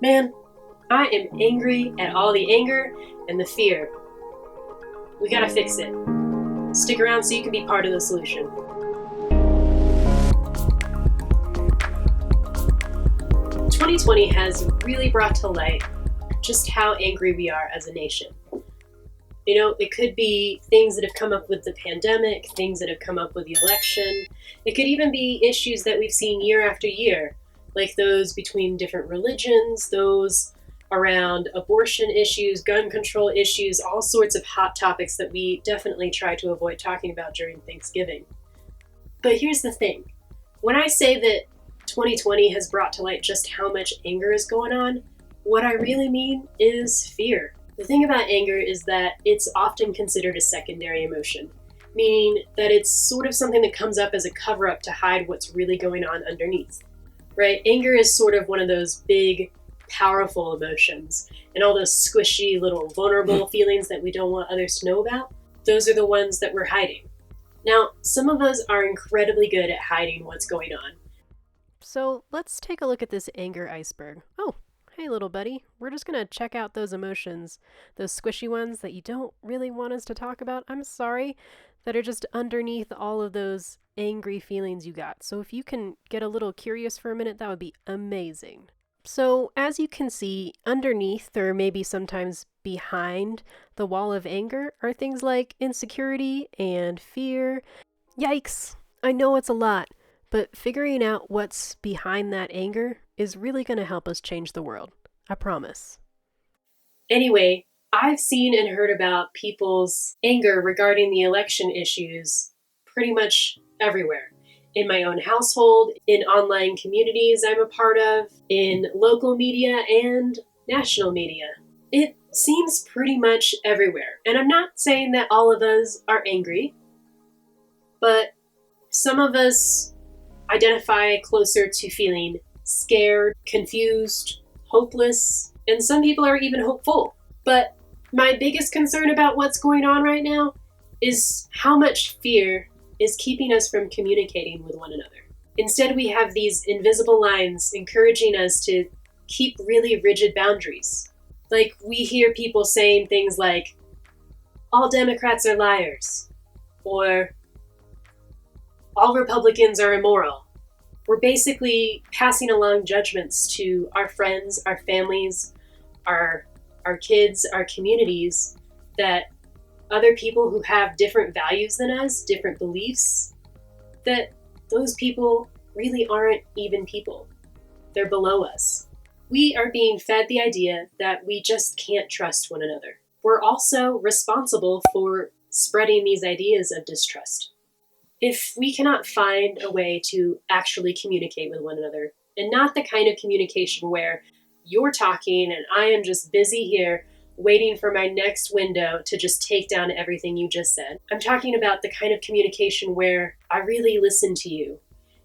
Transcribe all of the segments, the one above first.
Man, I am angry at all the anger and the fear. We gotta fix it. Stick around so you can be part of the solution. 2020 has really brought to light just how angry we are as a nation. You know, it could be things that have come up with the pandemic, things that have come up with the election. It could even be issues that we've seen year after year, like those between different religions, those around abortion issues, gun control issues, all sorts of hot topics that we definitely try to avoid talking about during Thanksgiving. But here's the thing. When I say that 2020 has brought to light just how much anger is going on, what I really mean is fear. The thing about anger is that it's often considered a secondary emotion, meaning that it's sort of something that comes up as a cover up to hide what's really going on underneath. Right? Anger is sort of one of those big, powerful emotions, and all those squishy, little vulnerable feelings that we don't want others to know about. Those are the ones that we're hiding. Now, some of us are incredibly good at hiding what's going on. So let's take a look at this anger iceberg. Oh, hey, little buddy. We're just going to check out those emotions, those squishy ones that you don't really want us to talk about. I'm sorry, that are just underneath all of those angry feelings you got. So if you can get a little curious for a minute, that would be amazing. So, as you can see, underneath, or maybe sometimes behind the wall of anger, are things like insecurity and fear. Yikes! I know it's a lot, but figuring out what's behind that anger is really going to help us change the world. I promise. Anyway, I've seen and heard about people's anger regarding the election issues pretty much everywhere. In my own household, in online communities I'm a part of, in local media and national media. It seems pretty much everywhere. And I'm not saying that all of us are angry, but some of us identify closer to feeling scared, confused, hopeless, and some people are even hopeful. But my biggest concern about what's going on right now is how much fear is keeping us from communicating with one another. Instead, we have these invisible lines encouraging us to keep really rigid boundaries. Like, we hear people saying things like, all Democrats are liars, or all Republicans are immoral. We're basically passing along judgments to our friends, our families, our kids, our communities, that other people who have different values than us, different beliefs, that those people really aren't even people. They're below us. We are being fed the idea that we just can't trust one another. We're also responsible for spreading these ideas of distrust. If we cannot find a way to actually communicate with one another, and not the kind of communication where you're talking and I am just busy here waiting for my next window to just take down everything you just said. I'm talking about the kind of communication where I really listen to you.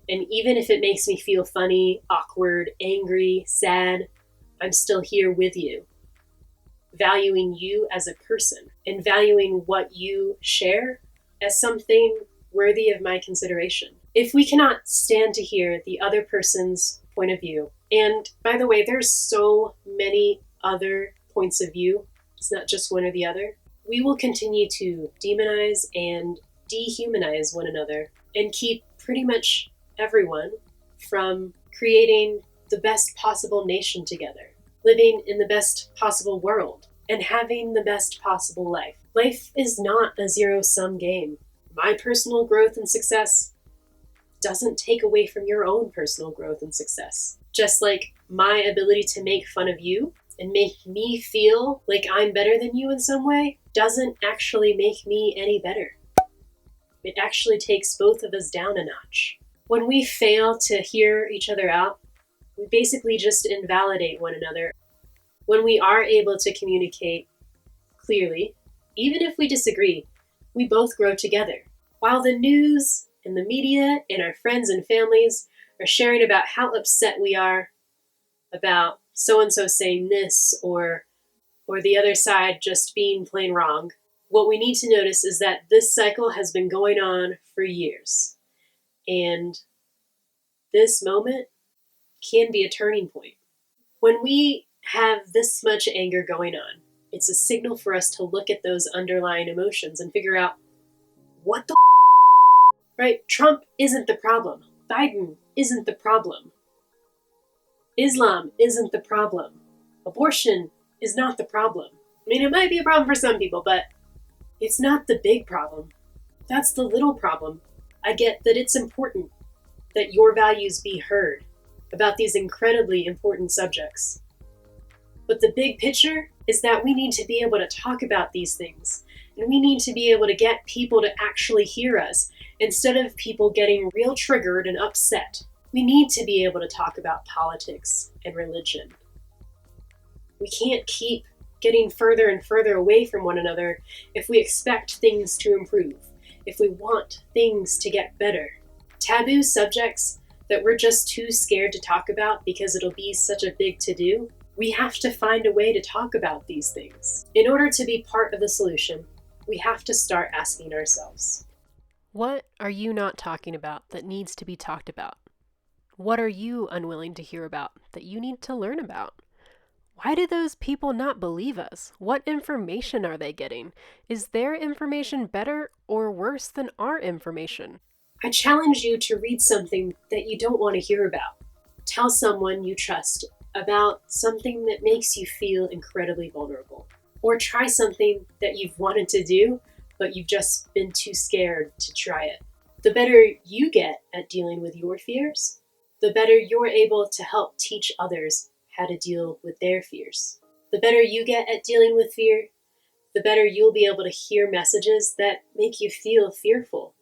And even if it makes me feel funny, awkward, angry, sad, I'm still here with you, valuing you as a person and valuing what you share as something worthy of my consideration. If we cannot stand to hear the other person's point of view, and by the way, there's so many other points of view, it's not just one or the other, we will continue to demonize and dehumanize one another and keep pretty much everyone from creating the best possible nation together, living in the best possible world, and having the best possible life. Life is not a zero-sum game. My personal growth and success doesn't take away from your own personal growth and success. Just like my ability to make fun of you and make me feel like I'm better than you in some way doesn't actually make me any better. It actually takes both of us down a notch. When we fail to hear each other out, we basically just invalidate one another. When we are able to communicate clearly, even if we disagree, we both grow together. While the news and the media and our friends and families are sharing about how upset we are about so-and-so saying this or the other side just being plain wrong, what we need to notice is that this cycle has been going on for years. And this moment can be a turning point. When we have this much anger going on, it's a signal for us to look at those underlying emotions and figure out what the right? Trump isn't the problem. Biden isn't the problem. Islam isn't the problem. Abortion is not the problem. I mean, it might be a problem for some people, but it's not the big problem. That's the little problem. I get that it's important that your values be heard about these incredibly important subjects. But the big picture is that we need to be able to talk about these things, and we need to be able to get people to actually hear us instead of people getting real triggered and upset. We need to be able to talk about politics and religion. We can't keep getting further and further away from one another if we expect things to improve, if we want things to get better. Taboo subjects that we're just too scared to talk about because it'll be such a big to-do, we have to find a way to talk about these things. In order to be part of the solution, we have to start asking ourselves, what are you not talking about that needs to be talked about? What are you unwilling to hear about that you need to learn about? Why do those people not believe us? What information are they getting? Is their information better or worse than our information? I challenge you to read something that you don't want to hear about. Tell someone you trust about something that makes you feel incredibly vulnerable. Or try something that you've wanted to do, but you've just been too scared to try it. The better you get at dealing with your fears, the better you're able to help teach others how to deal with their fears. The better you get at dealing with fear, the better you'll be able to hear messages that make you feel fearful,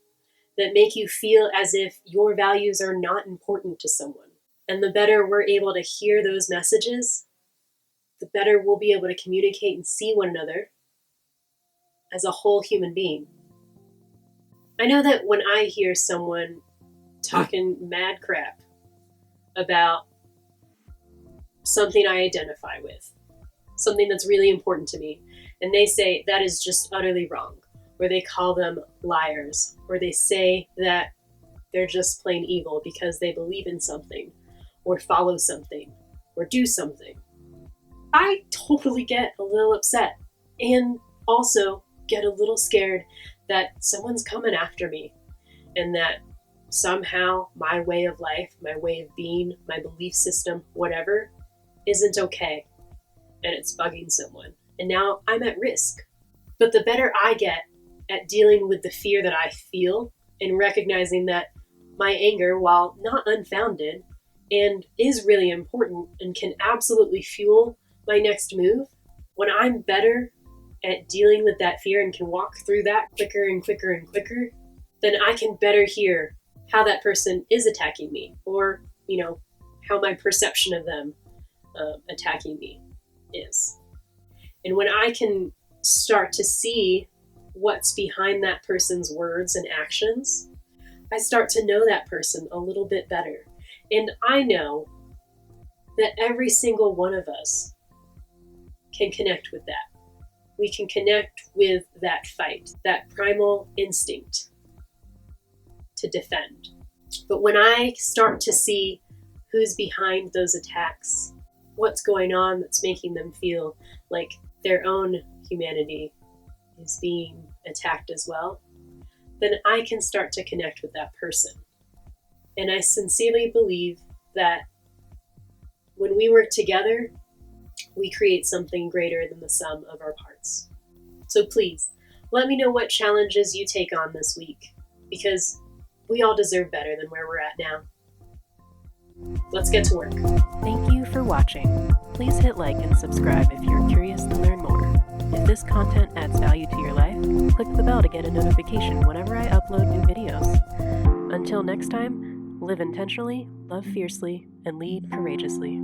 that make you feel as if your values are not important to someone. And the better we're able to hear those messages, the better we'll be able to communicate and see one another as a whole human being. I know that when I hear someone talking mad crap about something I identify with, something that's really important to me, and they say that is just utterly wrong, or they call them liars, or they say that they're just plain evil because they believe in something, or follow something, or do something, I totally get a little upset and also get a little scared that someone's coming after me and that somehow my way of life, my way of being, my belief system, whatever, isn't okay and it's bugging someone. And now I'm at risk. But the better I get at dealing with the fear that I feel and recognizing that my anger, while not unfounded and is really important and can absolutely fuel my next move, when I'm better at dealing with that fear and can walk through that quicker and quicker and quicker, then I can better hear how that person is attacking me, or, how my perception of them attacking me is. And when I can start to see what's behind that person's words and actions, I start to know that person a little bit better. And I know that every single one of us can connect with that. We can connect with that fight, that primal instinct to defend. But when I start to see who's behind those attacks, what's going on that's making them feel like their own humanity is being attacked as well, then I can start to connect with that person. And I sincerely believe that when we work together, we create something greater than the sum of our parts. So please, let me know what challenges you take on this week, because we all deserve better than where we're at now. Let's get to work. Thank you for watching. Please hit like and subscribe if you're curious to learn more. If this content adds value to your life, click the bell to get a notification whenever I upload new videos. Until next time, live intentionally, love fiercely, and lead courageously.